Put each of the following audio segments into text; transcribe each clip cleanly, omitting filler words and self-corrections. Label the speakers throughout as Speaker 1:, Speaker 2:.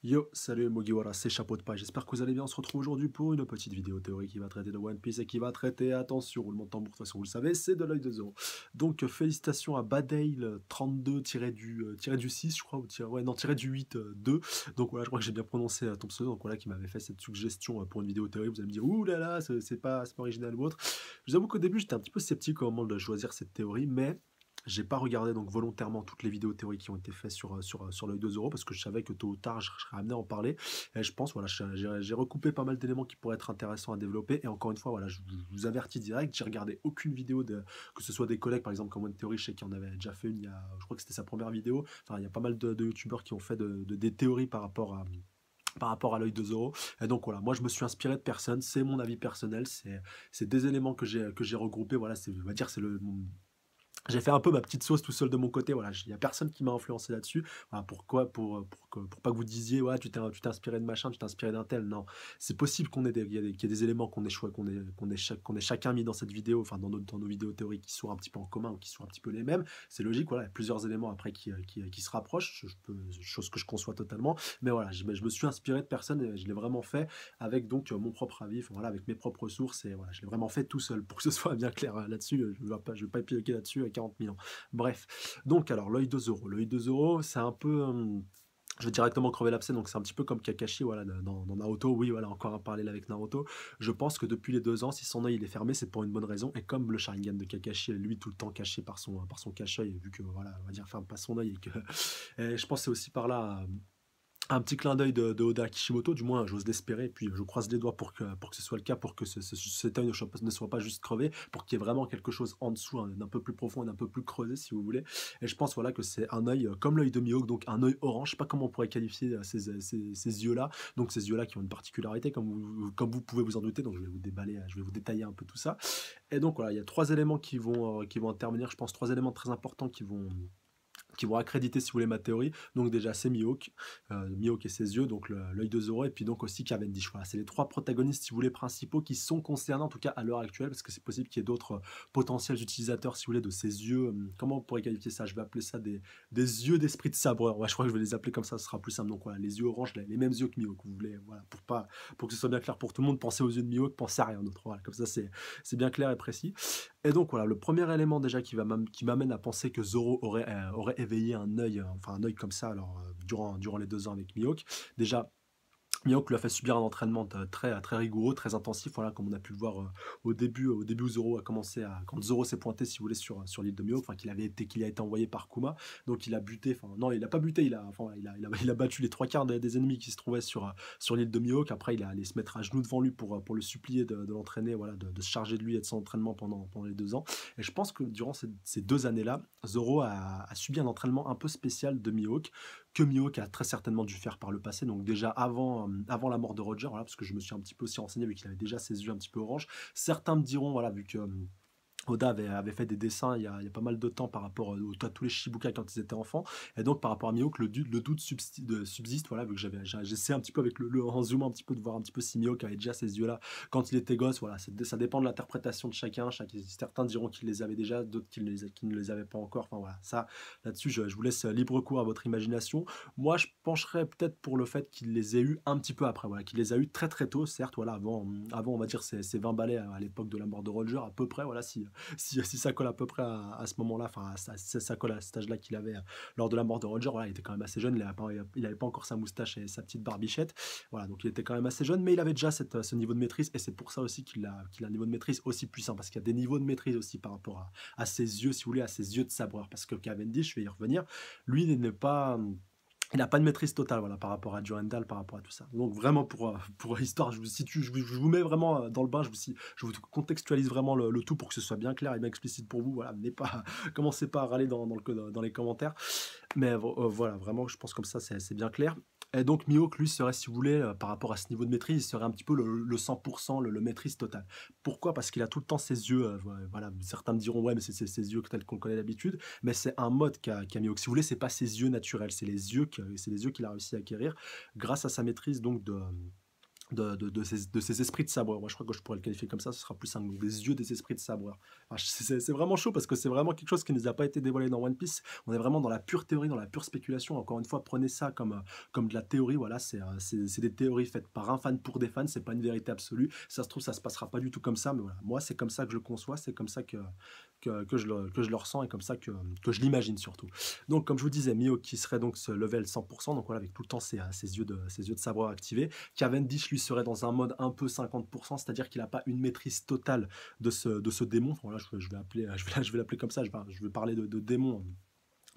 Speaker 1: Yo, salut Mugiwara, c'est Chapeau de paille, j'espère que vous allez bien, on se retrouve aujourd'hui pour une petite vidéo théorique qui va traiter de One Piece et qui va traiter, attention, roulement de tambour, de toute façon vous le savez, c'est de l'œil de Zoro. Donc félicitations à Badail 32 du 6 je crois, ou ouais, non, tiré du 8 2. Donc voilà, je crois que j'ai bien prononcé ton pseudo, donc voilà, qui m'avait fait cette suggestion pour une vidéo théorique, vous allez me dire, ouh là là, c'est pas original ou autre. Je vous avoue qu'au début j'étais un petit peu sceptique au moment de choisir cette théorie, mais... J'ai pas regardé donc volontairement toutes les vidéos théoriques qui ont été faites sur l'œil de Zoro parce que je savais que tôt ou tard je serais amené à en parler. Et je pense, voilà, j'ai recoupé pas mal d'éléments qui pourraient être intéressants à développer. Et encore une fois, voilà, je vous avertis direct, j'ai regardé aucune vidéo que ce soit des collègues, par exemple, comme One Theory, je sais qu'il en avait déjà fait une, je crois que c'était sa première vidéo. Enfin, il y a pas mal de youtubeurs qui ont fait des théories par rapport à l'œil de Zoro. Et donc voilà, moi je me suis inspiré de personne, c'est mon avis personnel, c'est des éléments que j'ai regroupés, voilà, on va dire c'est j'ai fait un peu ma petite sauce tout seul de mon côté, voilà, il n'y a personne qui m'a influencé là-dessus. Voilà, pourquoi pour pas que vous disiez, ouais, tu t'es inspiré de machin, tu t'es inspiré d'un tel. Non, c'est possible qu'il y ait des éléments qu'on ait chacun mis dans cette vidéo, enfin dans nos vidéos théoriques qui soient un petit peu en commun ou qui soient un petit peu les mêmes. C'est logique, voilà, il y a plusieurs éléments après qui se rapprochent, chose que je conçois totalement. Mais voilà, je me suis inspiré de personne et je l'ai vraiment fait avec donc mon propre avis, enfin, voilà, avec mes propres sources et voilà, je l'ai vraiment fait tout seul pour que ce soit bien clair là-dessus. Je vais pas épiloguer là-dessus à 40 000 ans. Bref, donc alors l'œil de Zoro. L'œil de Zoro, c'est un peu. Je vais directement crever l'abcès, donc c'est un petit peu comme Kakashi, voilà, dans Naruto. Oui, voilà, encore un parallèle avec Naruto. Je pense que depuis les 2 ans, si son œil il est fermé, c'est pour une bonne raison. Et comme le Sharingan de Kakashi est lui tout le temps caché par son cache-œil, vu que voilà, on va dire, enfin pas son œil, et que et je pense que c'est aussi par là un petit clin d'œil de Oda Kishimoto, du moins j'ose l'espérer, puis je croise les doigts pour que ce soit le cas, pour que cet œil ne soit pas juste crevé, pour qu'il y ait vraiment quelque chose en dessous, hein, d'un peu plus profond, d'un peu plus creusé si vous voulez. Et je pense voilà que c'est un œil comme l'œil de Mihawk, donc un œil orange, je sais pas comment on pourrait qualifier ces yeux-là, donc ces yeux-là qui ont une particularité comme vous pouvez vous en douter, donc je vais vous détailler un peu tout ça. Et donc voilà, il y a 3 éléments qui vont intervenir, je pense 3 éléments très importants qui vont accréditer, si vous voulez, ma théorie. Donc déjà, c'est Mihawk et ses yeux, donc l'œil de Zoro, et puis donc aussi Cavendish. Voilà, c'est les 3 protagonistes, si vous voulez, principaux qui sont concernés, en tout cas à l'heure actuelle, parce que c'est possible qu'il y ait d'autres potentiels utilisateurs, si vous voulez, de ces yeux. Comment on pourrait qualifier ça? Je vais appeler ça des yeux d'esprit de sabreur. Ouais, je crois que je vais les appeler comme ça, ce sera plus simple. Donc voilà, les yeux orange, les mêmes yeux que Mihawk, vous voulez, voilà, pour que ce soit bien clair pour tout le monde, pensez aux yeux de Mihawk, pensez à rien d'autre. Voilà, comme ça, c'est bien clair et précis. Et donc voilà, le premier élément déjà qui m'amène à penser que Zoro aurait éveillé un œil, enfin un œil comme ça, alors durant les 2 ans avec Mihawk. Déjà, Mihawk lui a fait subir un entraînement très, très rigoureux, très intensif, voilà, comme on a pu le voir au début où Zoro a commencé quand Zoro s'est pointé, si vous voulez, sur l'île de Mihawk, enfin, qu'il a été envoyé par Kuma, donc il a buté, enfin, non, il a pas buté, il a battu les 3 quarts des ennemis qui se trouvaient sur l'île de Mihawk. Après, il est allé se mettre à genoux devant lui pour le supplier de l'entraîner, voilà, de se charger de lui et de son entraînement pendant les 2 ans. Et je pense que durant ces 2 années-là, Zoro a subi un entraînement un peu spécial de Mihawk, que Mihawk a très certainement dû faire par le passé, donc déjà avant la mort de Roger, voilà, parce que je me suis un petit peu aussi renseigné vu qu'il avait déjà ses yeux un petit peu orange. Certains me diront, voilà, vu que Oda avait fait des dessins il y a pas mal de temps par rapport à tous les Shibuka quand ils étaient enfants. Et donc par rapport à Mihawk, le doute subsiste, voilà, vu que j'essaie un petit peu avec en zoomant un petit peu de voir un petit peu si Mihawk avait déjà ces yeux-là quand il était gosse. Voilà, ça dépend de l'interprétation de chacun. Certains diront qu'il les avait déjà, d'autres qui ne les avaient pas encore. Enfin voilà, ça, là-dessus, je vous laisse libre cours à votre imagination. Moi, je pencherais peut-être pour le fait qu'il les ait eus un petit peu après, voilà, qu'il les a eus très très tôt, certes, voilà, avant on va dire, ces 20 balais à l'époque de la mort de Roger, à peu près, voilà, si ça colle à peu près à ce moment-là, enfin, ça colle à cet âge-là qu'il avait lors de la mort de Roger, voilà, il était quand même assez jeune, il avait pas encore sa moustache et sa petite barbichette, voilà, donc il était quand même assez jeune, mais il avait déjà ce niveau de maîtrise, et c'est pour ça aussi qu'il a un niveau de maîtrise aussi puissant, parce qu'il y a des niveaux de maîtrise aussi par rapport à ses yeux, si vous voulez, à ses yeux de sabreur, parce que Cavendish, je vais y revenir, lui, il n'a pas de maîtrise totale, voilà, par rapport à Durandal, par rapport à tout ça. Donc vraiment pour histoire, je vous situe, je vous mets vraiment dans le bain, je vous contextualise vraiment le tout pour que ce soit bien clair et bien explicite pour vous. Voilà, commencez pas à râler dans les commentaires. Mais voilà, vraiment, je pense comme ça, c'est bien clair. Et donc Mihawk, lui, serait, si vous voulez, par rapport à ce niveau de maîtrise, il serait un petit peu le 100%, le maîtrise total. Pourquoi? Parce qu'il a tout le temps ses yeux, voilà, certains me diront, ouais, mais c'est ses yeux tels qu'on le connaît d'habitude, mais c'est un mode qu'a Mihawk. Si vous voulez, c'est pas ses yeux naturels, c'est les yeux qu'il a réussi à acquérir grâce à sa maîtrise donc de ces esprits de sabreur. Moi, je crois que je pourrais le qualifier comme ça, ce sera plus des yeux des esprits de sabreur. Enfin, c'est vraiment chaud parce que c'est vraiment quelque chose qui ne nous a pas été dévoilé dans One Piece. On est vraiment dans la pure théorie, dans la pure spéculation. Encore une fois, prenez ça comme de la théorie. Voilà, c'est des théories faites par un fan pour des fans. C'est pas une vérité absolue. Ça se trouve, ça se passera pas du tout comme ça. Mais voilà, moi, c'est comme ça que je le conçois. C'est comme ça que je le ressens et comme ça que je l'imagine surtout. Donc, comme je vous disais, Mio qui serait donc ce level 100%. Donc voilà, avec tout le temps ses yeux de sabreur activés. Cavendish, lui, serait dans un mode un peu 50%, c'est-à-dire qu'il n'a pas une maîtrise totale de ce démon. Enfin, voilà, je vais appeler, je vais l'appeler comme ça, je vais parler de démon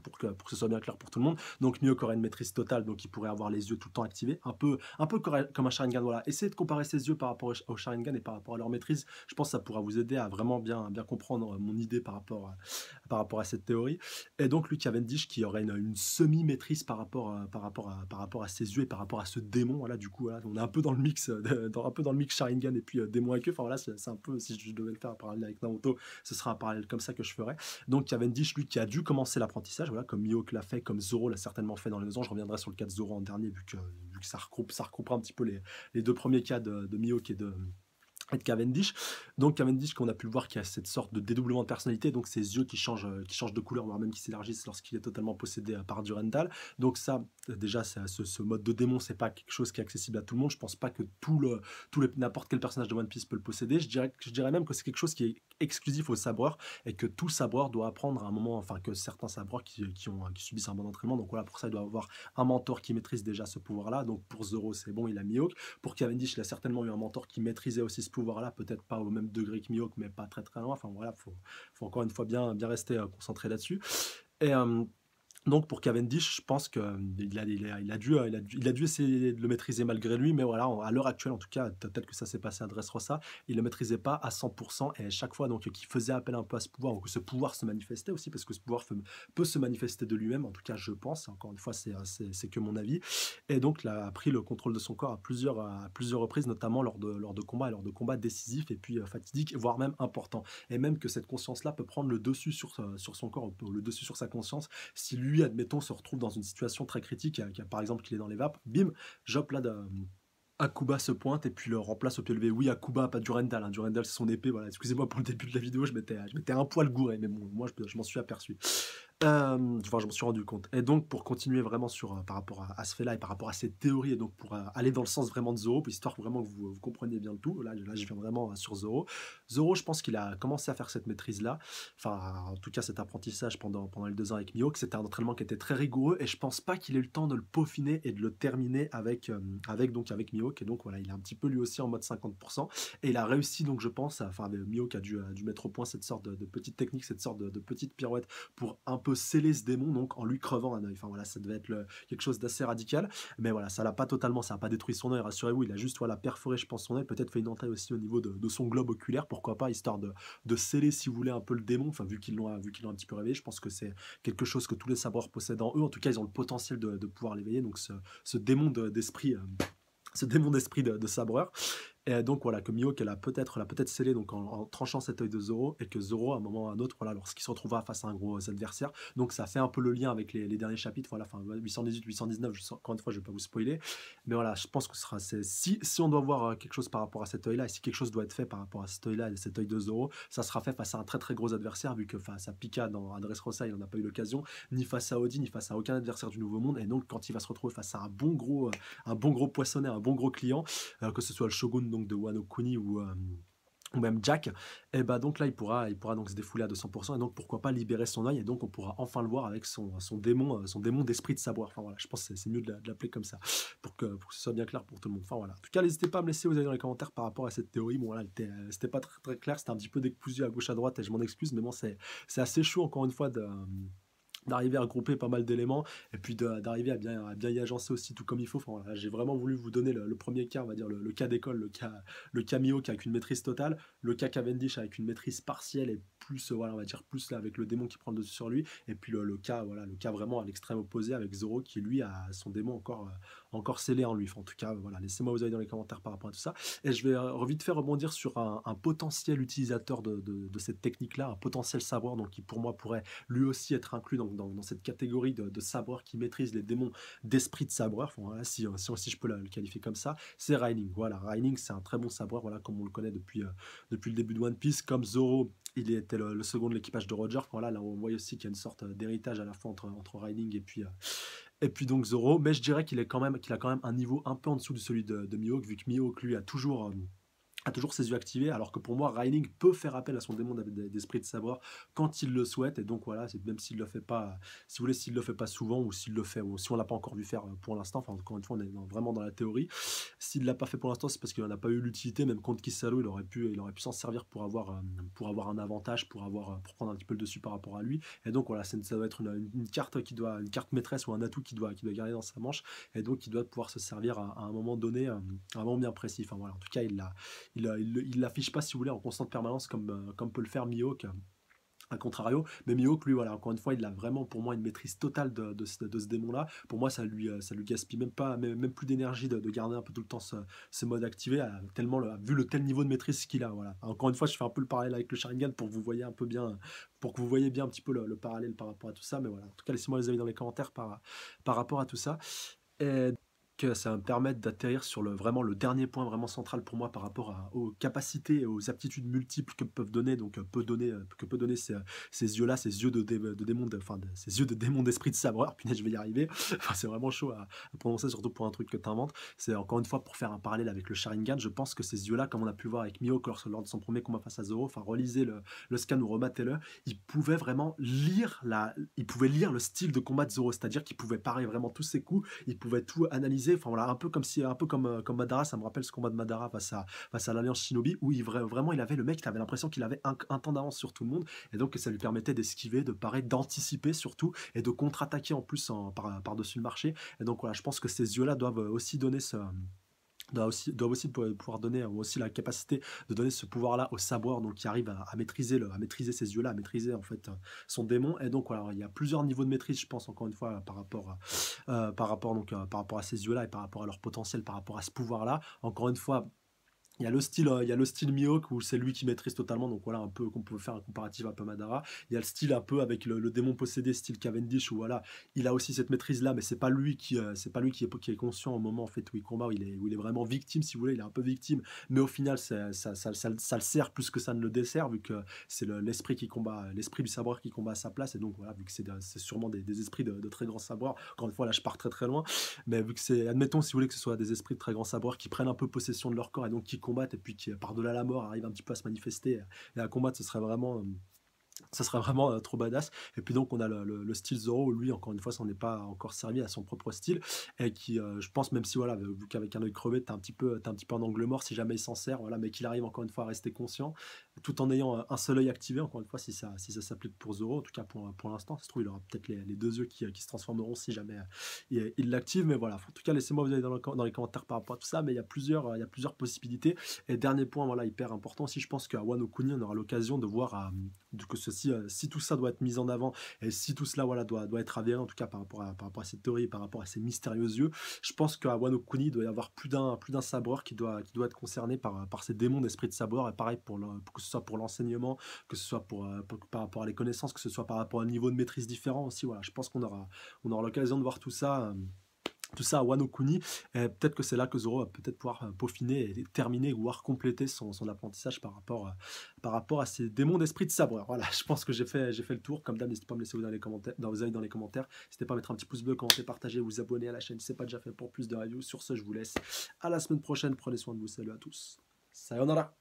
Speaker 1: pour que ce soit bien clair pour tout le monde. Donc Mihawk aurait une maîtrise totale, donc il pourrait avoir les yeux tout le temps activés, un peu comme un Sharingan. Voilà, essayez de comparer ses yeux par rapport au Sharingan et par rapport à leur maîtrise. Je pense que ça pourra vous aider à vraiment bien comprendre mon idée par rapport à cette théorie. Et donc lui, Cavendish, qui aurait une semi-maîtrise par rapport à ses yeux et par rapport à ce démon. Voilà, du coup, voilà, on est un peu dans le mix, un peu dans le mix Sharingan et puis démon avec eux. Enfin voilà, c'est un peu, si je devais le faire un parallèle avec Naruto, ce sera un parallèle comme ça que je ferais. Donc Cavendish, lui, qui a dû commencer l'apprentissage, voilà, comme Mihawk l'a fait, comme Zoro l'a certainement fait dans les 2 ans. Je reviendrai sur le cas de Zoro en dernier, vu que ça regroupera un petit peu les 2 premiers cas de Mihawk et de Cavendish. Donc Cavendish, qu'on a pu le voir, qui a cette sorte de dédoublement de personnalité, donc ses yeux qui changent de couleur, voire même qui s'élargissent lorsqu'il est totalement possédé par Durandal. Donc ça, déjà, ce mode de démon, c'est pas quelque chose qui est accessible à tout le monde. Je pense pas que n'importe quel personnage de One Piece peut le posséder. Je dirais même que c'est quelque chose qui est exclusif aux sabreurs et que tout sabreur doit apprendre à un moment, enfin que certains sabreurs qui subissent un bon entraînement, donc voilà, pour ça, il doit avoir un mentor qui maîtrise déjà ce pouvoir-là. Donc pour Zoro, c'est bon, il a Mihawk. Pour Cavendish, il a certainement eu un mentor qui maîtrisait aussi ce pouvoir-là, peut-être pas au même degré que Mihawk, mais pas très loin. Enfin voilà, faut encore une fois bien rester concentré là-dessus. Et donc pour Cavendish, je pense qu'il il a dû essayer de le maîtriser malgré lui, mais voilà, à l'heure actuelle, en tout cas, peut-être que ça s'est passé à Dressrosa, il ne le maîtrisait pas à 100%, et chaque fois donc qu'il faisait appel un peu à ce pouvoir, ou que ce pouvoir se manifestait aussi, parce que ce pouvoir peut se manifester de lui-même, en tout cas je pense, encore une fois c'est que mon avis, et donc il a pris le contrôle de son corps à plusieurs reprises, notamment lors de combats décisifs, et puis fatidiques, voire même importants, et même que cette conscience-là peut prendre le dessus sur son corps, le dessus sur sa conscience, si lui, admettons, se retrouve dans une situation très critique, par exemple qu'il est dans les vapes, bim, Job là, Akuba se pointe et puis le remplace au pied levé. Oui, Akuba, pas Durandal. Hein. Durandal, c'est son épée. Voilà. Excusez-moi pour le début de la vidéo, je m'étais un poil gouré, mais bon, moi, je m'en suis aperçu. Enfin, je m'en suis rendu compte. Et donc, pour continuer vraiment par rapport à ce fait-là et par rapport à cette théorie, et donc pour aller dans le sens vraiment de Zoro, histoire vraiment que vous compreniez bien le tout, là je viens vraiment sur Zoro. Zoro, je pense qu'il a commencé à faire cette maîtrise-là, enfin, en tout cas cet apprentissage pendant les 2 ans avec Mihawk. C'était un entraînement qui était très rigoureux et je pense pas qu'il ait eu le temps de le peaufiner et de le terminer avec Mihawk. Et donc, voilà, il est un petit peu lui aussi en mode 50%. Et il a réussi, donc, je pense, enfin, Mihawk a dû mettre au point cette sorte de petite technique, cette sorte de petite pirouette pour un peu sceller ce démon, donc en lui crevant un œil. Enfin voilà, ça devait être quelque chose d'assez radical, mais voilà, ça l'a pas totalement, ça n'a pas détruit son œil, rassurez-vous, il a juste voilà, perforé, je pense, son œil, peut-être fait une entaille aussi au niveau de son globe oculaire, pourquoi pas, histoire de sceller, si vous voulez, un peu le démon, enfin vu qu'ils l'ont un petit peu réveillé, je pense que c'est quelque chose que tous les sabreurs possèdent en eux, en tout cas ils ont le potentiel de pouvoir l'éveiller, donc ce démon d'esprit ce démon d'esprit de sabreur. Et donc voilà, que Mihawk l'a peut-être scellé donc en tranchant cet œil de Zoro, et que Zoro, à un moment ou à un autre, voilà, lorsqu'il se retrouvera face à un gros adversaire, donc ça fait un peu le lien avec les derniers chapitres, voilà, enfin 818, 819, encore une fois, je vais pas vous spoiler, mais voilà, je pense que si on doit voir quelque chose par rapport à cet œil-là, et si quelque chose doit être fait par rapport à cet œil-là et cet œil de Zoro, ça sera fait face à un très gros adversaire, vu que face à Pika dans Dressrosa, il n'en a pas eu l'occasion, ni face à Odin, ni face à aucun adversaire du Nouveau Monde, et donc quand il va se retrouver face à un bon gros poissonnet, un bon gros client, que ce soit le Shogun donc de Wano Kuni ou même Jack, et bah donc là il pourra donc se défouler à 200%, et donc pourquoi pas libérer son œil, et donc on pourra enfin le voir avec son démon d'esprit de savoir. Enfin voilà, je pense que c'est mieux de l'appeler comme ça pour que ce soit bien clair pour tout le monde. Enfin voilà, en tout cas n'hésitez pas à me laisser vos avis dans les commentaires par rapport à cette théorie. Bon voilà, c'était pas très clair, c'était un petit peu décousu à gauche à droite et je m'en excuse, mais bon c'est assez chaud encore une fois d'arriver à regrouper pas mal d'éléments et puis d'arriver à bien y agencer aussi tout comme il faut. Enfin, voilà, j'ai vraiment voulu vous donner le premier cas, on va dire le cas d'école, le cas Mihawk avec une maîtrise totale, le cas Cavendish avec une maîtrise partielle et plus, voilà, on va dire plus là avec le démon qui prend le dessus sur lui, et puis le cas vraiment à l'extrême opposé avec Zoro qui lui a son démon encore scellé en lui. Enfin, en tout cas, voilà, laissez-moi vos avis dans les commentaires par rapport à tout ça. Et je vais vite fait rebondir sur un potentiel utilisateur de cette technique-là, un potentiel savoir, donc qui pour moi pourrait lui aussi être inclus dans cette catégorie de sabreurs qui maîtrisent les démons d'esprit de sabreur, enfin, voilà, si je peux le qualifier comme ça, c'est Reining. Voilà, Reining, c'est un très bon sabreur, voilà, comme on le connaît depuis le début de One Piece. Comme Zoro, il était le second de l'équipage de Roger. Voilà, là, on voit aussi qu'il y a une sorte d'héritage à la fois entre Reining et puis donc Zoro. Mais je dirais qu'il a quand même un niveau un peu en dessous de celui de Mihawk, vu que Mihawk, lui, a toujours ses yeux activés, alors que pour moi, Reining peut faire appel à son démon d'esprit de savoir quand il le souhaite, et donc voilà, même s'il le fait pas, si vous voulez, s'il le fait pas souvent, ou s'il le fait, ou si on l'a pas encore vu faire pour l'instant, enfin encore une fois, on est vraiment dans la théorie, s'il l'a pas fait pour l'instant, c'est parce qu'il n'en a pas eu l'utilité, même contre Kizaru, il aurait pu s'en servir pour avoir un avantage, pour prendre un petit peu le dessus par rapport à lui, et donc voilà, ça doit être une carte une carte maîtresse ou un atout qui doit garder dans sa manche, et donc il doit pouvoir se servir à un moment donné, à un moment bien précis, enfin voilà, en tout cas, il l'affiche pas, si vous voulez, en constante permanence comme peut le faire Mihawk, à contrario. Mais Mihawk, lui, voilà, encore une fois, il a vraiment pour moi une maîtrise totale de ce démon-là. Pour moi, ça lui gaspille même plus d'énergie de garder un peu tout le temps ce mode activé, tellement vu le tel niveau de maîtrise qu'il a. Voilà. Encore une fois, je fais un peu le parallèle avec le Sharingan pour que vous voyez un peu bien, pour que vous voyez bien un petit peu le parallèle par rapport à tout ça. Mais voilà, en tout cas, laissez-moi les avis dans les commentaires par rapport à tout ça. Et que ça va me permettre d'atterrir sur vraiment le dernier point vraiment central pour moi par rapport aux capacités et aux aptitudes multiples que peuvent donner, donc que peut donner ces yeux-là, ces yeux de démon, ces yeux de démon d'esprit de sabreur. Punaise, je vais y arriver. Enfin, c'est vraiment chaud à prononcer, surtout pour un truc que tu inventes. C'est encore une fois pour faire un parallèle avec le Sharingan. Je pense que ces yeux-là, comme on a pu voir avec Mihawk lors de son premier combat face à Zoro, enfin, relisez le scan ou rematez-le, il pouvait vraiment il pouvait lire le style de combat de Zoro, c'est-à-dire qu'il pouvait parer vraiment tous ses coups, il pouvait tout analyser. Enfin voilà, un peu comme Madara, ça me rappelle ce combat de Madara face à l'Alliance Shinobi, où vraiment le mec, il avait l'impression qu'il avait un temps d'avance sur tout le monde, et donc ça lui permettait d'esquiver, de parer, d'anticiper surtout, et de contre-attaquer en plus par-dessus le marché. Et donc voilà, je pense que ces yeux-là doivent aussi donner doit aussi pouvoir donner aussi la capacité de donner ce pouvoir-là au sabreur, donc qui arrive à maîtriser ces yeux-là, à maîtriser en fait son démon. Et donc voilà, il y a plusieurs niveaux de maîtrise, je pense, encore une fois, par rapport à ces yeux-là et par rapport à leur potentiel, par rapport à ce pouvoir-là. Encore une fois, il y a le style Mihawk où c'est lui qui maîtrise totalement, donc voilà, un peu qu'on peut faire un comparatif un peu Madara. Il y a le style un peu avec le démon possédé, style Cavendish, où voilà, il a aussi cette maîtrise là, mais c'est pas lui qui est conscient au moment en fait où il combat, où il est vraiment victime, si vous voulez, il est un peu victime, mais au final ça le sert plus que ça ne le dessert, vu que c'est l'esprit qui combat, l'esprit du sabreur qui combat à sa place, et donc voilà, vu que c'est sûrement des esprits de très grands sabreurs. Encore une fois, là je pars très très loin, mais vu que admettons, si vous voulez, que ce soit des esprits de très grands sabreurs qui prennent un peu possession de leur corps et donc qui combattent, et puis qui par-delà la mort arrivent un petit peu à se manifester et à combattre, ça serait vraiment trop badass. Et puis donc on a le style Zoro où lui, encore une fois, s'en est pas encore servi à son propre style, et qui, je pense, même si voilà, vu qu'avec un œil crevé t'es un petit peu en angle mort si jamais il s'en sert, voilà, mais qu'il arrive encore une fois à rester conscient tout en ayant un seul œil activé, encore une fois, si ça s'applique pour Zoro, en tout cas pour l'instant. Ça se trouve, il aura peut-être les deux yeux qui se transformeront si jamais il l'active, mais voilà, en tout cas, laissez-moi vous aller dans les commentaires par rapport à tout ça, mais il y a plusieurs possibilités. Et dernier point, voilà, hyper important aussi, je pense qu'à Wano Kuni, on aura l'occasion de voir que si tout ça doit être mis en avant, et si tout cela, voilà, doit être avéré, en tout cas par rapport à cette théorie, par rapport à ces mystérieux yeux, je pense qu'à Wano Kuni, il doit y avoir plus d'un sabreur qui doit être concerné par ces démons d'esprit de sabreur. Et pareil, que ce soit pour l'enseignement, que ce soit par rapport à les connaissances, que ce soit par rapport à un niveau de maîtrise différent aussi. Voilà, je pense qu'on aura l'occasion de voir tout ça. Tout ça à Wano Kuni, et peut-être que c'est là que Zoro va peut-être pouvoir peaufiner et terminer, voire compléter son apprentissage par rapport à ces démons d'esprit de sabreur. Voilà, je pense que j'ai fait le tour. Comme d'hab, n'hésitez pas à me laisser vos avis dans les commentaires. N'hésitez pas à mettre un petit pouce bleu, commenter, partager, vous abonner à la chaîne si ce n'est pas déjà fait pour plus de reviews. Sur ce, je vous laisse à la semaine prochaine. Prenez soin de vous. Salut à tous. Sayonara.